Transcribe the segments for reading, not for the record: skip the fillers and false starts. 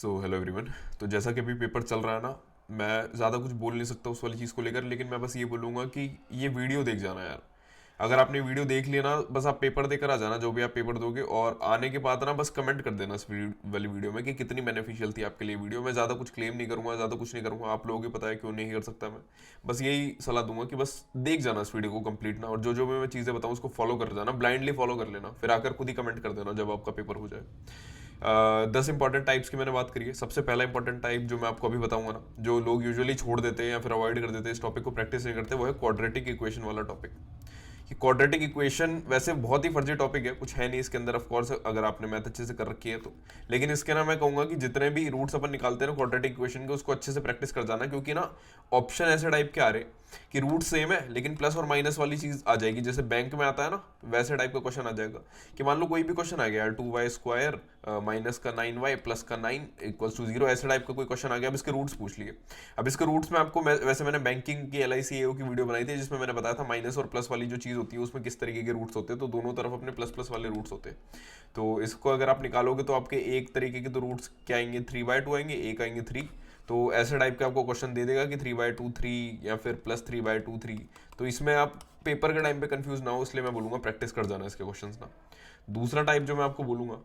So hello everyone. तो जैसा कि अभी पेपर चल रहा है ना, मैं ज़्यादा कुछ बोल नहीं सकता उस वाली चीज़ को लेकर, लेकिन मैं बस ये बोलूँगा कि ये वीडियो देख जाना यार। अगर आपने वीडियो देख लिया ना, बस आप पेपर देकर आ जाना, जो भी आप पेपर दोगे, और आने के बाद ना बस कमेंट कर देना इस वाली वीडियो में कि कितनी बेनिफिशियल थी आपके लिए वीडियो। मैं ज़्यादा कुछ क्लेम नहीं करूँगा, ज़्यादा कुछ नहीं करूँगा, आप लोगों को पता है क्यों नहीं कर सकता मैं। बस यही सलाह दूंगा कि बस देख जाना इस वीडियो को कंप्लीट ना, और जो जो भी मैं चीज़ें बताऊँ उसको फॉलो कर जाना, ब्लाइंडली फॉलो कर लेना, फिर आकर खुद ही कमेंट कर देना जब आपका पेपर हो जाए। 10 इंपॉर्टेंट टाइप्स की मैंने बात करी है। सबसे पहला इंपॉर्टेंट टाइप जो मैं आपको अभी बताऊंगा ना, जो लोग यूजुअली छोड़ देते हैं या फिर अवॉइड कर देते हैं, इस टॉपिक को प्रैक्टिस नहीं करते, वो है क्वाड्रेटिक इक्वेशन वाला टॉपिक। कि क्वाड्रेटिक इक्वेशन वैसे बहुत ही फर्जी टॉपिक है, कुछ है नहीं इसके अंदर ऑफ कोर्स, अगर आपने मैथ अच्छे से कर रखी है तो। लेकिन इसके ना मैं कहूंगा कि जितने भी रूट्स अपन निकालते हैं ना क्वाड्रेटिक इक्वेशन के, उसको अच्छे से प्रैक्टिस कर जाना, क्योंकि ना ऑप्शन ऐसे टाइप के आ रहे कि रूट सेम है लेकिन प्लस और माइनस वाली चीज आ जाएगी, जैसे बैंक में आता है ना, वैसे टाइप का क्वेश्चन आ जाएगा। कि मान लो कोई भी क्वेश्चन आ गया, 2y² माइनस का 9y प्लस का 9 इक्वल्स टू 0, ऐसे टाइप का कोई क्वेश्चन आ गया। अब इसके रूट्स पूछ लिए। अब इसके रूट्स में आपको वैसे मैंने बैंकिंग की LIC AO की वीडियो बनाई थी, जिसमें मैंने बताया था माइनस और प्लस वाली जो चीज़ होती है उसमें किस तरीके के रूट्स होते हैं। तो दोनों तरफ अपने प्लस प्लस वाले रूट्स होते हैं। तो इसको अगर आप निकालोगे तो आपके एक तरीके के तो रूट्स क्या आएंगे, 3/2 आएंगे, एक आएंगे 3। तो ऐसे टाइप का आपको क्वेश्चन दे देगा कि 3/2 3 या फिर +3/2 3। तो इसमें आप पेपर के टाइम पे कंफ्यूज ना हो, इसलिए मैं बोलूंगा प्रैक्टिस कर जाना इसके क्वेश्चंस ना। दूसरा टाइप जो मैं आपको बोलूंगा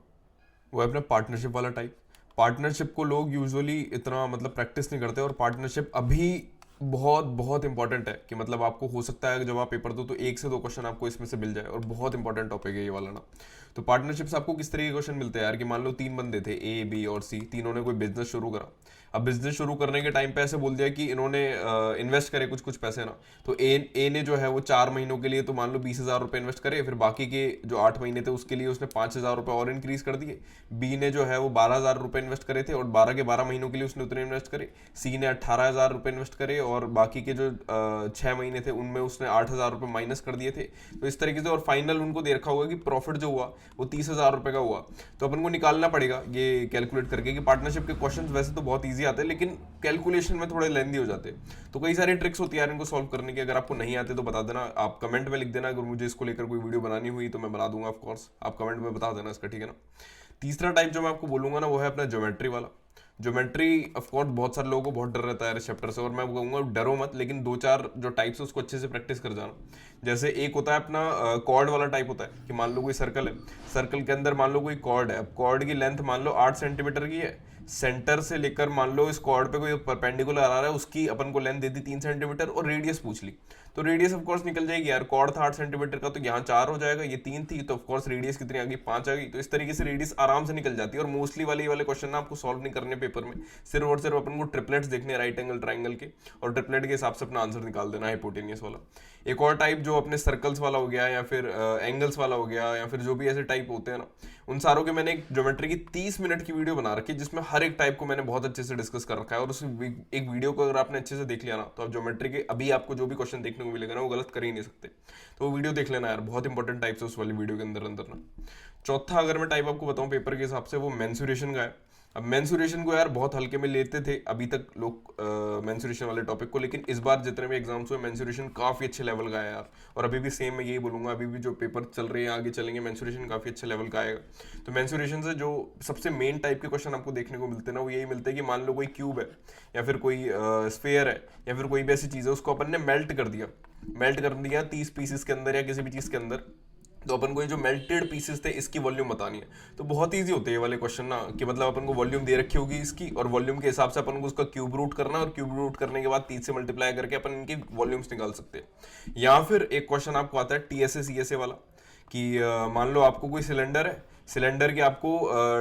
वो है अपना पार्टनरशिप वाला टाइप। पार्टनरशिप को लोग यूजुअली इतना मतलब प्रैक्टिस नहीं करते, और पार्टनरशिप अभी बहुत बहुत इंपॉर्टेंट है। कि मतलब आपको हो सकता है कि जब आप पेपर दो तो 1 से 2 क्वेश्चन आपको इसमें से मिल जाए, और बहुत इंपॉर्टेंट टॉपिक है ये वाला ना। तो पार्टनरशिप से आपको किस तरीके के क्वेश्चन मिलते हैं यार, कि मान लो 3 बंदे थे, A, B और C, तीनों ने कोई बिजनेस शुरू करा। अब बिजनेस शुरू करने के टाइम पे ऐसे बोल दिया कि इन्होंने इन्वेस्ट करे कुछ कुछ पैसे ना। तो ए ने जो है वो 4 महीनों के लिए तो मान लो 20,000 रुपये इन्वेस्ट करे, फिर बाकी के जो 8 महीने थे उसके लिए उसने 5,000 रुपये और इंक्रीज कर दिए। बी ने जो है वो 12,000 रुपये इन्वेस्ट करे थे, और 12 के 12 महीनों के लिए उसने उतने इन्वेस्ट करे। सी ने 18,000 रुपये इन्वेस्ट करे, और बाकी के जो 6 महीने थे उनमें उसने 8,000 रुपये माइनस कर दिए थे। तो इस तरीके से, और फाइनल उनको दे रखा होगा कि प्रॉफिट जो हुआ वो 30,000 रुपये का हुआ। तो अपन को निकालना पड़ेगा ये कैलकुलेट करके, कि पार्टनरशिप के क्वेश्चन वैसे तो बहुत ईजी आते हैं लेकिन कैलकुलेशन में थोड़े लेंदी हो जाते हैं। तो कई सारी ट्रिक्स होती है यार इनको सॉल्व करने की। अगर आपको नहीं आते तो बता देना, आप कमेंट में लिख देना। अगर मुझे इसको लेकर कोई वीडियो बनानी हुई तो मैं बना दूंगा ऑफ कोर्स, आप कमेंट में बता देना इसका, ठीक है ना। तीसरा टाइप जो मैं आपको बोलूंगा ना वो है अपना ज्योमेट्री वाला। ज्योमेट्री ऑफ कोर्स बहुत सारे लोगों को बहुत डर रहता है इस चैप्टर से, और मैं कहूंगा डरो मत, लेकिन 2-4 जो टाइप्स है उसको अच्छे से प्रैक्टिस कर जाना। जैसे एक होता है अपना कॉर्ड वाला टाइप होता है। कि मान लो कोई सर्कल है, सर्कल के अंदर मान लो कोई कॉर्ड है। अब कॉर्ड की लेंथ मान लो 8 सेंटीमीटर की है। सेंटर से लेकर मान लो इस कॉर्ड पे कोई परपेंडिकुलर आ रहा है, उसकी अपन को लेंथ दे दी 3 सेंटीमीटर, और रेडियस पूछ ली। तो रेडियस ऑफ कोर्स निकल जाएगी यार। कॉर्ड था 8 सेंटीमीटर का, तो यहाँ 4 हो जाएगा, ये 3 थी, तो ऑफ कोर्स रेडियस कितनी आ गई, 5 आ गई। तो इस तरीके से रेडियस आराम से निकल जाती है। और मोस्टली वाले क्वेश्चन ना आपको सॉल्व नहीं करने पेपर में, सिर्फ और सिर्फ अपन को ट्रिपलेट्स देखने राइट एंगल ट्राइंगल के, और ट्रिपलेट के हिसाब से अपना आंसर निकाल देना हाइपोटेनियस वाला। एक और टाइप जो अपने सर्कल्स वाला हो गया, या फिर एंगल्स वाला हो गया, या फिर जो भी ऐसे टाइप होते हैं ना, उन सारों के मैंने एक ज्योमेट्री की 30 मिनट की वीडियो बना रखी है, जिसमें हर एक टाइप को मैंने बहुत अच्छे से डिस्कस कर रखा है। और उस एक वीडियो को अगर आपने अच्छे से देख लिया ना, तो आप ज्योमेट्री के अभी आपको जो भी क्वेश्चन देखने को मिलेगा ना वो गलत कर ही नहीं सकते। तो वो वीडियो देख लेना यार, बहुत इंपॉर्टेंट टाइप्स है उस वाली वीडियो के अंदर अंदर ना। चौथा अगर मैं टाइप आपको बताऊं पेपर के हिसाब से, वो मेंसुरेशन का है। अब मेंसुरेशन को यार बहुत हल्के में लेते थे अभी तक लोग मेंसुरेशन वाले टॉपिक को, लेकिन इस बार जितने भी एग्जाम्स हुए मेंसुरेशन काफी अच्छे लेवल का है यार। और अभी भी सेम मैं यही बोलूंगा, अभी भी जो पेपर चल रहे हैं आगे चलेंगे, मेंसुरेशन काफी अच्छे लेवल का आएगा। तो मेंसुरेशन से जो सबसे मेन टाइप के क्वेश्चन आपको देखने को मिलते हैं ना, वो यही मिलते हैं कि मान लो कोई क्यूब है, या फिर कोई स्फेयर है, या फिर कोई भी ऐसी चीज है, उसको अपन ने मेल्ट कर दिया 30 पीसेस के अंदर या किसी भी चीज के अंदर। तो अपन को ये जो मेल्टेड पीसेस थे इसकी वॉल्यूम बतानी है। तो बहुत इजी होते हैं ये वाले क्वेश्चन ना, कि मतलब अपन को वॉल्यूम दे रखी होगी इसकी, और वॉल्यूम के हिसाब से अपन को उसका क्यूब रूट करना, और क्यूब रूट करने के बाद 30 से मल्टीप्लाई करके अपन इनकी वॉल्यूम्स निकाल सकते हैं। या फिर एक क्वेश्चन आपको आता है TSA वाला, कि मान लो आपको कोई सिलेंडर है, सिलेंडर के आपको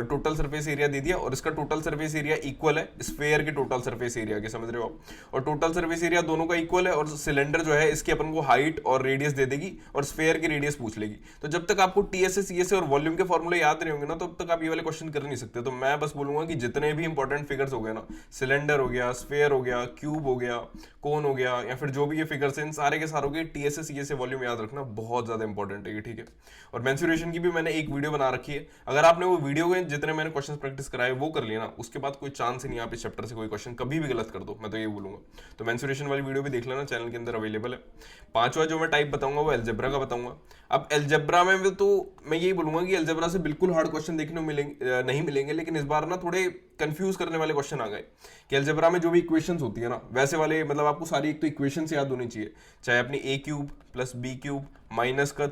टोटल सरफेस एरिया दे दिया, और इसका टोटल सरफेस एरिया इक्वल है स्फेयर के टोटल सरफेस एरिया के, समझ रहे हो आप। और टोटल सरफेस एरिया दोनों का इक्वल है, और सिलेंडर जो है इसकी अपन को हाइट और रेडियस दे देगी, और स्फेयर की रेडियस पूछ लेगी। तो जब तक आपको TSA और वॉल्यूम के फॉर्मूले याद नहीं होंगे ना, तब तक आप ये वाले क्वेश्चन कर नहीं सकते। तो मैं बस बोलूंगा कि जितने भी इंपॉर्टेंट फिगर्स हो गए ना, सिलेंडर हो गया, स्फेयर हो गया, क्यूब हो गया, कोन हो गया, या फिर जो भी ये फिगर्स हैं, इन सारे के सारों के TSA वॉल्यूम याद रखना बहुत ज्यादा इंपॉर्टेंट है, ठीक है। और मेंसुरेशन की भी मैंने एक वीडियो बना रखी है है। अगर आपने वो वीडियो के जितने मैंने क्वेश्चन प्रैक्टिस कराए वो कर लिया ना, उसके बाद कोई चांस ही नहीं आप इस चैप्टर से कोई क्वेश्चन कभी भी गलत कर दो, मैं तो ये बोलूंगा। तो मेंसुरेशन वाली वीडियो भी देख लेना, चैनल के अंदर अवेलेबल है। पांचवा जो मैं टाइप बताऊंगा वो एल्जेब्रा का बताऊंगा। अब एल्जेब्रा में भी तो मैं यही बोलूंगा कि एल्जेब्रा से बिल्कुल हार्ड क्वेश्चन देखने को मिलेंगे नहीं मिलेंगे, लेकिन इस बार ना थोड़े कंफ्यूज करने वाले क्वेश्चन आ गए कि एल्जेब्रा में जो भी इक्वेशंस होती है ना वैसे वाले, मतलब आपको सारी एक तो इक्वेशंस याद होनी चाहिए, चाहे अपनी A cube plus B cube minus का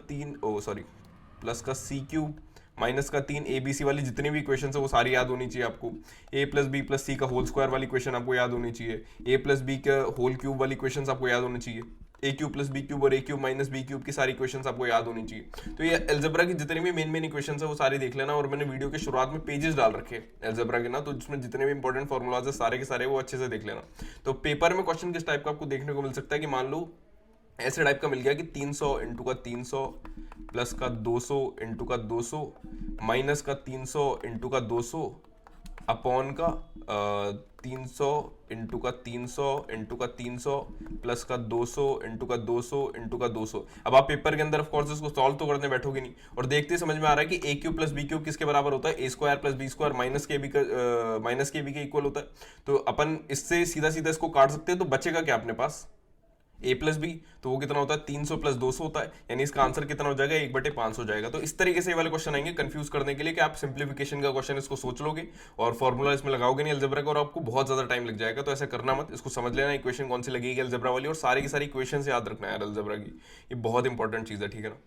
प्लस का सी क्यूब माइनस का 3 ए बी सी वाली जितनी भी इक्वेशन है वो सारी याद होनी चाहिए आपको। ए प्लस बी प्लस सी का होल स्क्वायर वाली इक्वेशन आपको याद होनी चाहिए। ए प्लस बी का होल क्यूब वाली इक्वेशन आपको याद होनी चाहिए। ए क्यूब प्लस बी क्यूब और ए क्यूब माइनस बी क्यूब की सारी इक्वेशंस आपको याद होनी चाहिए। तो ये एल्जेब्रा की जितनी भी मेन इक्वेशंस है वो सारी देख लेना, और मैंने वीडियो के शुरुआत में पेजेस डाल रखे एल्जेब्रा के ना, तो जिसमें जितने भी इंपॉर्टेंट फॉर्मुलाज है सारे के सारे वो अच्छे से देख लेना। तो पेपर में क्वेश्चन किस टाइप का आपको देखने को मिल सकता है कि मान लो ऐसे टाइप का मिल गया कि 300 इंटू का 300 प्लस का 200 इंटू का 200 माइनस का 300 इंटू का 200 अपॉन का 300 इंटू का 300 इंटू का 300 प्लस का 200 इंटू का 200 इंटू का 200। अब आप पेपर के अंदर ऑफ कोर्स इसको सॉल्व तो करने बैठोगे नहीं, और देखते ही समझ में आ रहा है कि a cube plus B cube किसके बराबर होता है, a square plus b square minus के बी के इक्वल होता है। तो अपन इससे सीधा सीधा इसको काट सकते हैं, तो बचेगा क्या अपने पास a प्लस बी, तो वो कितना होता है 300 प्लस 200 होता है, यानी इसका आंसर कितना हो जाएगा 1/500 हो जाएगा। तो इस तरीके से ये वाले क्वेश्चन आएंगे कंफ्यूज करने के लिए कि आप सिंप्लीफिकेशन का क्वेश्चन इसको सोच लोगे और फॉर्मूला इसमें लगाओगे नहीं अलजेब्रा का, और आपको बहुत ज्यादा टाइम लग जाएगा। तो ऐसा करना मत, इसको समझ लेना इक्वेशन कौन सी लगेगी अलजेब्रा वाली, और सारी की सारी इक्वेशन से याद रखना है अलजेब्रा की, ये बहुत इंपॉर्टेंट चीज है, ठीक है ना।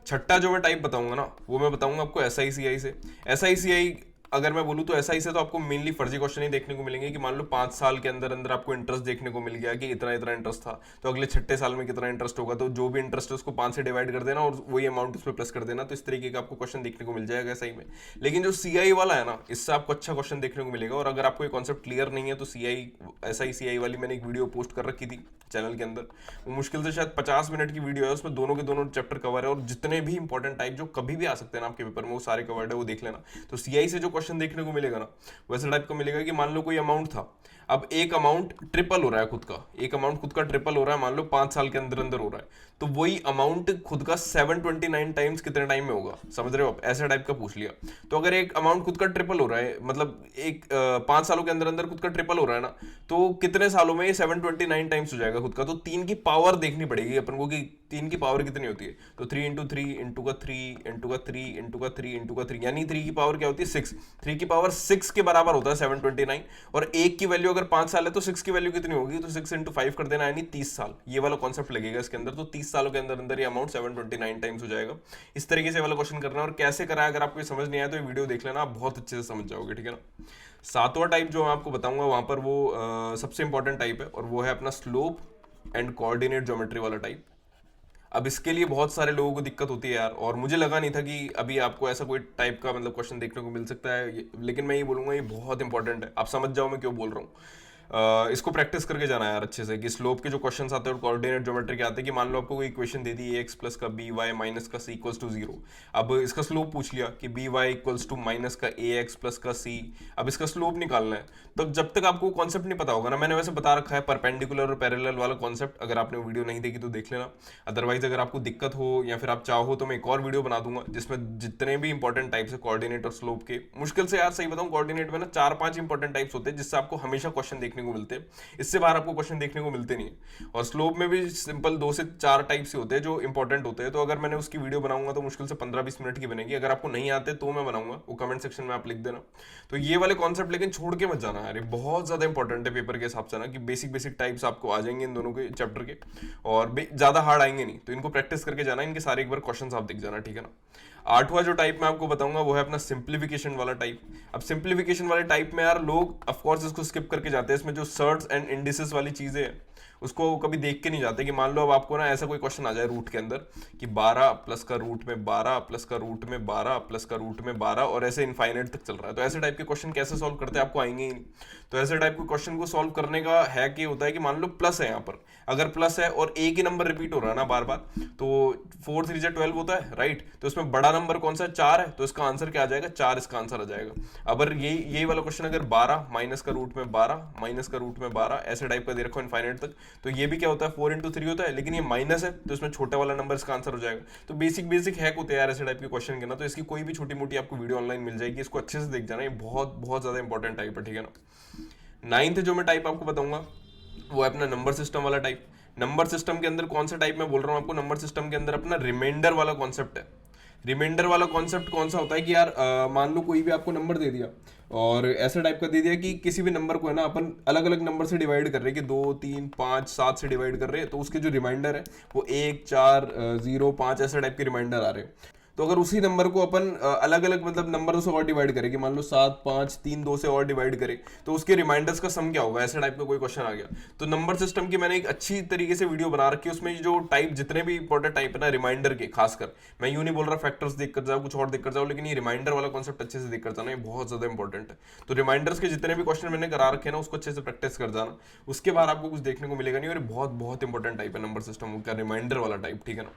छठा जो मैं टाइप बताऊंगा ना वो मैं बताऊंगा आपको SICI से। SICI अगर मैं बोलूँ तो SI से तो आपको मेनली फर्जी क्वेश्चन ही देखने को मिलेंगे कि मान लो 5 साल के अंदर अंदर आपको इंटरेस्ट देखने को मिल गया कि इतना इतना इंटरेस्ट था, तो अगले 6 साल में कितना इंटरेस्ट होगा, तो जो भी इंटरेस्ट है उसको 5 से डिवाइड कर देना और वही अमाउंट उसमें प्लस कर देना। तो इस तरीके का आपको क्वेश्चन देखने को मिल जाएगा SI में। लेकिन जो CI वाला है ना, इससे आपको अच्छा क्वेश्चन देखने को मिलेगा। और अगर आपको ये कॉन्सेप्ट क्लियर नहीं है तो SI CI वाली मैंने एक वीडियो पोस्ट कर रखी थी चैनल के अंदर, वो मुश्किल से शायद 50 मिनट की वीडियो है, उसमें दोनों के दोनों चैप्टर कवर है, और जितने भी इंपॉर्टेंट टाइप जो कभी भी आ सकते हैं ना आपके पेपर में वो सारे कवर्ड है, वो देख लेना। तो CI से जो क्वेश्चन देखने को मिलेगा ना वैसे टाइप का मिलेगा कि मान लो कोई अमाउंट था, अब एक अमाउंट ट्रिपल हो रहा है खुद का, एक अमाउंट खुद का ट्रिपल हो रहा है, मान लो 5 साल के अंदर अंदर हो रहा है, तो वही अमाउंट खुद का 729 टाइम्स कितने टाइम में होगा, समझ रहे हो आप, ऐसा टाइप का पूछ लिया। तो अगर एक अमाउंट खुद का ट्रिपल हो रहा है, मतलब एक 5 सालों के अंदर अंदर खुद का ट्रिपल हो रहा है ना, तो कितने सालों में ये 729 टाइम्स हो जाएगा खुद का। तो 3 की पावर देखनी पड़ेगी अपन को कि 3 की पावर कितनी होती है, तो 3 इंटू 3 इंटू का 3 इंटू का 3 इंटू का 3 इंटू का 3, यानी 3 की पावर क्या होती है 6। 3 की पावर 6 के बराबर होता है 729, और 1 की वैल्यू अगर 5 साल है तो 6 की वैल्यू कितनी होगी, तो 6 इंटू 5 कर देना, यानी 30 साल। ये वाला कॉन्सेप्ट लगेगा इसके अंदर, तो 30 सालों के अंदर अंदर ये अमाउंट 729 टाइम्स हो जाएगा। इस तरीके से वाला क्वेश्चन करना है, और कैसे करा है अगर आपको समझ नहीं आया तो ये वीडियो देख लेना, आप बहुत अच्छे से समझ जाओगे, ठीक है ना। 7वां टाइप जो मैं आपको बताऊंगा वहां पर वो सबसे इंपॉर्टेंट टाइप है, और वो है अपना स्लोप एंड कोऑर्डिनेट ज्योमेट्री वाला टाइप। अब इसके लिए बहुत सारे लोगों को दिक्कत होती है यार, और मुझे लगा नहीं था कि अभी आपको ऐसा कोई टाइप का मतलब क्वेश्चन देखने को मिल सकता है, लेकिन मैं ये बोलूंगा ये बहुत इंपॉर्टेंट है, आप समझ जाओ मैं क्यों बोल रहा हूँ। इसको प्रैक्टिस करके जाना है यार अच्छे से, कि स्लोप के जो क्वेश्चंस आते हैं और कोऑर्डिनेट ज्योमेट्री के आते हैं, कि मान लो आपको कोई इक्वेशन दे दी ax प्लस का by माइनस का c इक्वल्स टू 0। अब इसका स्लोप पूछ लिया कि by इक्वल्स टू माइनस का ax प्लस का c, अब इसका स्लोप निकालना है। तो जब तक आपको कॉन्सेप्ट नहीं पता होगा ना, मैंने वैसे बता रखा है परपेंडिकुलर और पैरेलल वाला कॉन्सेप्ट, अगर आपने वीडियो नहीं देखी तो देख लेना। अदरवाइज अगर आपको दिक्कत हो या फिर आप चाहो तो मैं एक और वीडियो बना दूंगा जिसमें जितने भी इंपॉर्टेंट टाइप्स है कोऑर्डिनेट और स्लोप के, मुश्किल से यार सही बताऊं कोऑर्डिनेट में ना 4-5 इंपॉर्टेंट टाइप्स होते हैं जिससे आपको हमेशा क्वेश्चन देखने को मिलते हैं, इससे बाहर आपको क्वेश्चन देखने को मिलते नहीं है। और स्लोप में भी सिंपल 2 से 4 टाइप्स ही होते हैं जो इंपॉर्टेंट होते हैं, तो अगर मैंने उसकी वीडियो बनाऊंगा तो मुश्किल से 15-20 मिनट की बनेगी। अगर आपको नहीं आते तो मैं बनाऊंगा, वो कमेंट सेक्शन में आप लिख देना। तो ये वाले कॉन्सेप्ट लेकिन छोड़ के मत जाना यार, ये बहुत ज्यादा इंपॉर्टेंट है पेपर के हिसाब से ना, कि बेसिक टाइप्स आपको आ जाएंगे इन दोनों के चैप्टर के, और ज्यादा हार्ड आएंगे नहीं, तो इनको प्रैक्टिस करके जाना, इनके सारे एक बार क्वेश्चन आप दिख जाना, ठीक है ना। 8वां जो टाइप मैं आपको बताऊंगा वो है अपना सिंप्लीफिकेशन वाला टाइप। अब सिंप्लीफिकेशन वाले टाइप में यार लोग ऑफकोर्स इसको स्किप करके जाते हैं, इसमें जो सर्ट्स एंड इंडिसेस वाली चीजें हैं उसको कभी देख के नहीं जाते। कि मान लो अब आपको ना ऐसा कोई क्वेश्चन आ जाए रूट के अंदर कि 12 प्लस का रूट में 12 प्लस का रूट में 12 प्लस का रूट में 12 और ऐसे इनफाइनाइट तक चल रहा है, तो ऐसे टाइप के क्वेश्चन कैसे सॉल्व करते हैं आपको आएंगे ही नहीं। तो ऐसे टाइप के क्वेश्चन को सॉल्व करने का है कि होता है कि मान लो प्लस है, यहाँ पर अगर प्लस है और एक ही नंबर रिपीट हो रहा है ना बार बार, तो 4 3 12 होता है राइट, तो उसमें बड़ा नंबर कौन सा है, 4 है, तो इसका आंसर क्या आ जाएगा, 4 इसका आंसर आ जाएगा। अगर यही वाला क्वेश्चन अगर 12 माइनस का रूट में 12 माइनस का रूट में 12 ऐसे टाइप का दे रखो इनफाइनाइट तक, तो ये भी क्या होता है 4 into 3 होता है, लेकिन ये माइनस है तो इसमें छोटा वाला नंबर इसका आंसर हो जाएगा। तो बेसिक हैक होते हैं यार ऐसे टाइप के क्वेश्चन के ना, तो इसकी कोई भी छोटी मोटी आपको वीडियो ऑनलाइन मिल जाएगी, इसको अच्छे से देख जाना, ये बहुत बहुत ज्यादा इंपॉर्टेंट टाइप है, ठीक है ना। 9th जो मैं टाइप आपको बताऊंगा वो है अपना नंबर सिस्टम वाला टाइप। नंबर सिस्टम के अंदर कौन सा टाइप मैं बोल रहा हूँ आपको, नंबर सिस्टम के अंदर अपना रिमाइंडर वाला कॉन्सेप्ट है। रिमाइंडर वाला कॉन्सेप्ट कौन सा होता है कि यार मान लो कोई भी आपको नंबर दे दिया और ऐसा टाइप का दे दिया कि किसी भी नंबर को है ना अपन अलग अलग नंबर से डिवाइड कर रहे हैं कि 2 3 5 7 से डिवाइड कर रहे हैं, तो उसके जो रिमाइंडर है वो 1 4 0 5 ऐसे टाइप के रिमाइंडर आ रहे हैं। तो अगर उसी नंबर को अपन अलग अलग मतलब नंबरों से और डिवाइड करें कि मान लो 7 5 3 2 से और डिवाइड करें, तो उसके रिमाइंडर्स का सम क्या होगा, ऐसे टाइप का कोई क्वेश्चन आ गया। तो नंबर सिस्टम की मैंने एक अच्छी तरीके से वीडियो बना रखी है, उसमें जो टाइप जितने भी इंपॉर्टेंट टाइप है ना रिमाइंडर के, खासकर मैं यूं नहीं बोल रहा फैक्टर्स देख कर जाओ कुछ और देख कर जाओ, लेकिन ये रिमाइंडर वाला कॉन्सेप्ट अच्छे से देख कर जाना, ये बहुत ज्यादा इंपॉर्टेंट है। तो रिमाइंडर्स के जितने भी क्वेश्चन मैंने करा रखे हैं ना उसको अच्छे से प्रैक्टिस कर जाना, उसके बाद आपको कुछ देखने को मिलेगा नहीं, और बहुत बहुत इंपॉर्टेंट टाइप है नंबर सिस्टम का रिमाइंडर वाला टाइप, ठीक है ना।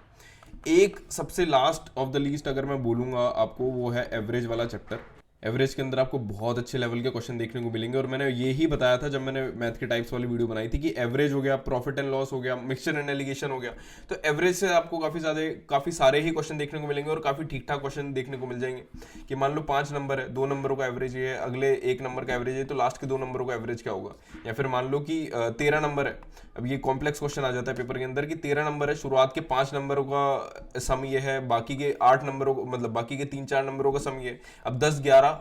एक सबसे लास्ट ऑफ द लीस्ट अगर मैं बोलूंगा आपको वो है एवरेज वाला चैप्टर। एवरेज के अंदर आपको बहुत अच्छे लेवल के क्वेश्चन देखने को मिलेंगे, और मैंने ये ही बताया था जब मैंने मैथ के टाइप्स वाली वीडियो बनाई थी कि एवरेज हो गया, प्रॉफिट एंड लॉस हो गया, मिक्सचर एंड एलिगेशन हो गया, तो एवरेज से आपको काफी सारे ही क्वेश्चन देखने को मिलेंगे और काफी ठीक ठाक क्वेश्चन देखने को मिल जाएंगे। कि मान लो 5 नंबर है, 2 नंबरों का एवरेज है, अगले 1 नंबर का एवरेज है, तो लास्ट के 2 नंबरों का एवरेज क्या होगा। या फिर मान लो कि 13 नंबर है, अब ये कॉम्प्लेक्स क्वेश्चन आ जाता है पेपर के अंदर कि 13 नंबर है, शुरुआत के 5 नंबरों का सम ये है, बाकी के 8 नंबरों मतलब बाकी के 3 4 नंबरों का सम ये है। अब 10 11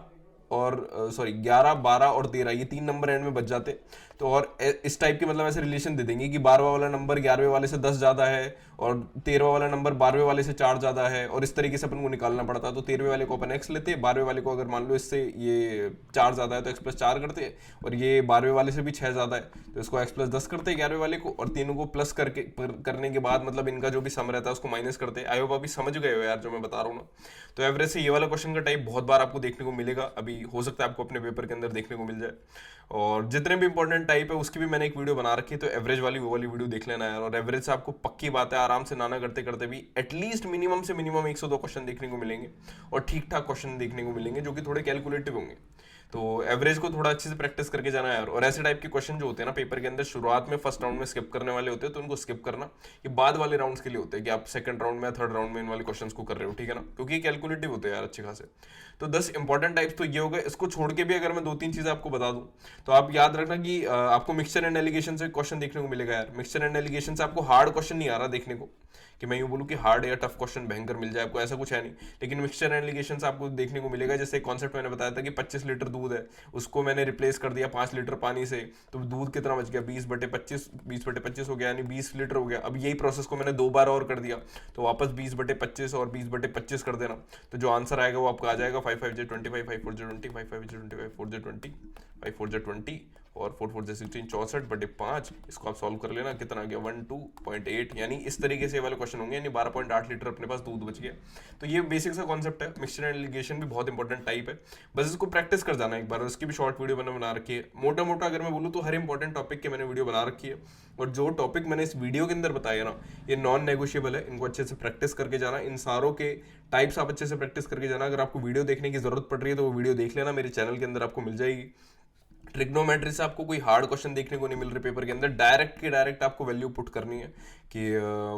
और 11 12 और 13 ये 3 नंबर एंड में बच जाते, तो और इस टाइप के मतलब ऐसे रिलेशन दे देंगे कि 12वां वाला नंबर 11वें वाले से 10 ज्यादा है और 13वां वाला नंबर 12वें वाले से 4 ज्यादा है, और इस तरीके से अपन को निकालना पड़ता है। तो 13वें वाले को अपन x लेते हैं, 12वें वाले को अगर मान लो इससे ये 4 ज्यादा है तो x + 4 करते हैं, और ये 12वें वाले से भी 6 ज्यादा है तो इसको x + 10 करते हैं 11वें वाले को, और तीनों को प्लस करने के बाद मतलब इनका जो भी सम रहता है उसको माइनस करते हैं। आई होप अभी समझ गए हो यार जो मैं बता रहा हूँ ना। तो एवरेज से ये वाला क्वेश्चन का टाइप बहुत बार आपको देखने को मिलेगा, अभी हो सकता है आपको अपने पेपर के अंदर देखने को मिल जाए। और जितने भी इंपॉर्टेंट टाइप है उसकी भी मैंने एक वीडियो बना रखी है, तो एवरेज वाली वो वाली वीडियो देख लेना यार। और एवरेज से आपको पक्की बात है आराम से नाना करते करते भी एटलीस्ट मिनिमम से मिनिमम 102 क्वेश्चन देखने को मिलेंगे, और ठीक ठाक क्वेश्चन देखने को मिलेंगे जो कि थोड़े कैलकुलेटिव होंगे। तो एवरेज को थोड़ा अच्छे से प्रैक्टिस करके जाना यार। और ऐसे टाइप के क्वेश्चन जो होते हैं ना पेपर के अंदर शुरुआत में फर्स्ट राउंड में स्किप करने वाले होते हैं, तो उनको स्किप करना, ये बाद वाले राउंड्स के लिए होते हैं कि आप सेकंड राउंड में या थर्ड राउंड में इन वाले क्वेश्चंस को कर रहे हो, ठीक है ना, क्योंकि ये कैलकुलेटिव होते हैं यार अच्छे खासे। तो 10 इंपॉर्टेंट टाइप्स तो ये हो गए। इसको छोड़ के भी अगर मैं 2-3 चीजें आपको बता दूं तो आप याद रखना कि आपको मिक्सचर एंड एलिगेशन से क्वेश्चन देखने को मिलेगा यार। मिक्सचर एंड एलिगेशन से आपको हार्ड क्वेश्चन नहीं आ रहा देखने को कि मैं यूं बोलूं कि हार्ड या टफ क्वेश्चन भयंकर मिल जाए आपको, ऐसा कुछ है नहीं। लेकिन मिक्सचर एंड एलिगेशन से आपको देखने को मिलेगा, जैसे कॉन्सेप्ट मैंने बताया था कि 25 लीटर दूध है, उसको मैंने रिप्लेस कर दिया 5 लीटर पानी से, तो दूध कितना बच गया 20/25 हो गया, यानी 20 लीटर हो गया। अब यही प्रोसेस को मैंने 2 बार और कर दिया तो वापस 20/25 और 20/25 कर देना, तो जो आंसर आएगा वो आपका आ जाएगा 5 5 25 5 4 20 5 5 25 4 20 5 4 20 और 4 4 16 64/5। इसको आप सॉल्व कर लेना, कितना आ गया 12.8, यानी इस तरीके से वाले क्वेश्चन होंगे, यानी 12.8 लीटर अपने पास दूध बच गया। तो ये बेसिक सा कॉन्सेप्ट है। मिक्सचर एंड एलिगेशन भी बहुत इंपॉर्टेंट टाइप है, बस इसको प्रैक्टिस कर जाना एक बार। और इसकी भी शॉर्ट वीडियो मैंने बना रखी है। मोटा मोटा अगर मैं बोलूँ तो हर इंपॉर्टेंट टॉपिक के मैंने वीडियो बना रखी है, और जो टॉपिक मैंने इस वीडियो के अंदर बताया ना ये नॉन नेगोशिएबल है, इनको अच्छे से प्रैक्टिस करके जाना। इन सारों के टाइप्स आप अच्छे से प्रैक्टिस करके जाना। अगर आपको वीडियो देखने की जरूरत पड़ रही है तो वो वीडियो देख लेना, मेरे चैनल के अंदर आपको मिल जाएगी। ट्रिग्नोमेट्री से आपको कोई हार्ड क्वेश्चन देखने को नहीं मिल रहे पेपर के अंदर, डायरेक्ट के डायरेक्ट आपको वैल्यू पुट करनी है कि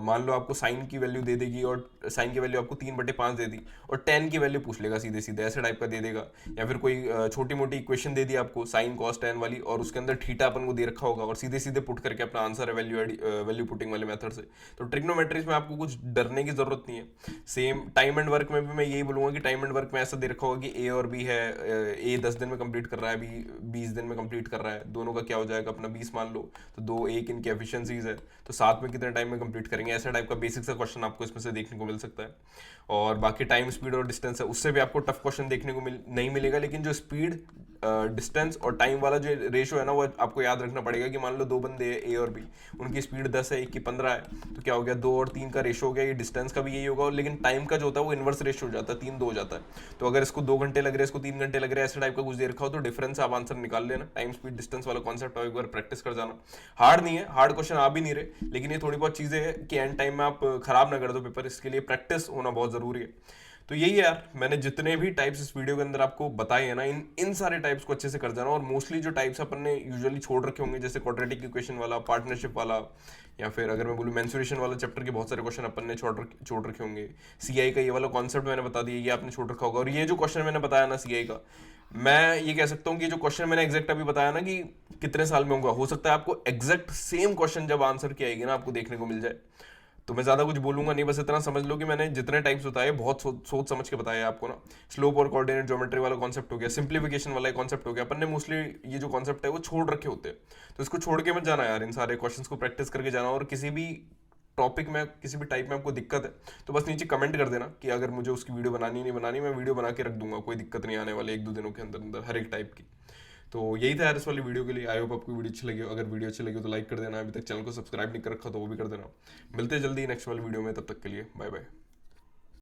मान लो आपको साइन की वैल्यू दे देगी और साइन की वैल्यू आपको 3/5 दे दी और टेन की वैल्यू पूछ लेगा सीधे सीधे, ऐसे टाइप का दे देगा। या फिर कोई छोटी मोटी इक्वेशन दे दी आपको साइन कॉस टेन वाली, और उसके अंदर थीटा अपन को दे रखा होगा और सीधे सीधे पुट करके अपना आंसर है वैल्यू पुटिंग वाले मेथड से। तो ट्रिग्नोमेट्रीज में आपको कुछ डरने की जरूरत नहीं है। सेम टाइम एंड वर्क में भी मैं यही बोलूंगा कि टाइम एंड वर्क में ऐसा दे रखा होगा कि ए और बी है, ए 10 दिन में कंप्लीट कर रहा है, बी 20 दिन में कंप्लीट कर रहा है, दोनों का क्या हो जाएगा अपना 20 मान लो, तो 2 1 इनकी एफिशिएंसीज है, तो साथ में कितने टाइम में कंप्लीट करेंगे, ऐसा टाइप का बेसिक सा क्वेश्चन आपको इसमें से देखने को मिल सकता है। और बाकी टाइम स्पीड और डिस्टेंस है उससे भी आपको टफ क्वेश्चन देखने को नहीं मिलेगा, लेकिन जो स्पीड डिस्टेंस और टाइम वाला जो रेशो है ना वो आपको याद रखना पड़ेगा कि मान लो 2 बंदे हैं ए और बी, उनकी स्पीड 10 है, एक की 15 है, तो क्या हो गया 2 और 3 का रेशो हो गया, ये डिस्टेंस का भी यही होगा। लेकिन टाइम का जो होता है वो इनवर्स रेशो हो जाता है, 3-2 हो जाता है। तो अगर इसको 2 घंटे लग रहे हैं, इसको 3 घंटे लग रहे हैं, ऐसे टाइप का कुछ दे रखा हो तो डिफरेंस आप आंसर निकाल लेना। टाइम स्पीड डिस्टेंस वाला कॉन्सेप्ट एक बार प्रैक्टिस कर जाना। हार्ड नहीं है, हार्ड क्वेश्चन आ भी नहीं रहे, लेकिन ये थोड़ी बहुत चीजें हैं कि एंड टाइम में आप खराब ना कर दो पेपर, इसके लिए प्रैक्टिस होना बहुत जरूरी है। तो यही है यार, मैंने जितने भी टाइप्स इस वीडियो के अंदर आपको बताए हैं ना, इन इन सारे टाइप्स को अच्छे से कर जाना। और मोस्टली जो टाइप्स अपन ने यूजुअली छोड़ रखे होंगे, जैसे क्वाड्रेटिक इक्वेशन वाला, पार्टनरशिप वाला, या फिर अगर मैं बोलूँ मेंसुरेशन वाला चैप्टर के बहुत सारे क्वेश्चन अपन ने छोड़ रखे होंगे। सीआई का ये वाला कॉन्सेप्ट मैंने बता दिया, ये आपने छोड़ रखा होगा। और ये जो क्वेश्चन मैंने बताया ना सीआई का, मैं ये कह सकता हूँ कि जो क्वेश्चन मैंने एग्जैक्ट अभी बताया ना कि कितने साल में होगा, हो सकता है आपको एग्जैक्ट सेम क्वेश्चन जब आंसर की आएगी ना आपको देखने को मिल जाए। तो मैं ज्यादा कुछ बोलूंगा नहीं, बस इतना समझ लो कि मैंने जितने टाइप्स बताए बहुत सोच समझ के बताया आपको ना। स्लोप और कोऑर्डिनेट ज्योमेट्री वाला कॉन्सेप्ट हो गया, सिंप्लीफिकेशन वाला कॉन्सेप्ट हो गया। अपन ने मोस्टली ये जो कॉन्सेप्ट है वो छोड़ रखे होते हैं, तो इसको छोड़ के मत जाना यार, इन सारे क्वेश्चंस को प्रैक्टिस करके जाना। और किसी भी टॉपिक में, किसी भी टाइप में आपको दिक्कत है तो बस नीचे कमेंट कर देना कि अगर मुझे उसकी वीडियो बनानी नहीं बनानी, मैं वीडियो बना के रख दूंगा, कोई दिक्कत नहीं आने वाले 1-2 दिनों के अंदर अंदर हर एक टाइप की। तो यही था यार इस वाली वीडियो के लिए। आई होप आपको वीडियो अच्छी लगी हो। अगर वीडियो अच्छी लगी हो तो लाइक कर देना, अभी तक चैनल को सब्सक्राइब नहीं कर रखा तो वो भी कर देना। मिलते हैं जल्दी नेक्स्ट वाली वीडियो में, तब तक के लिए बाय बाय।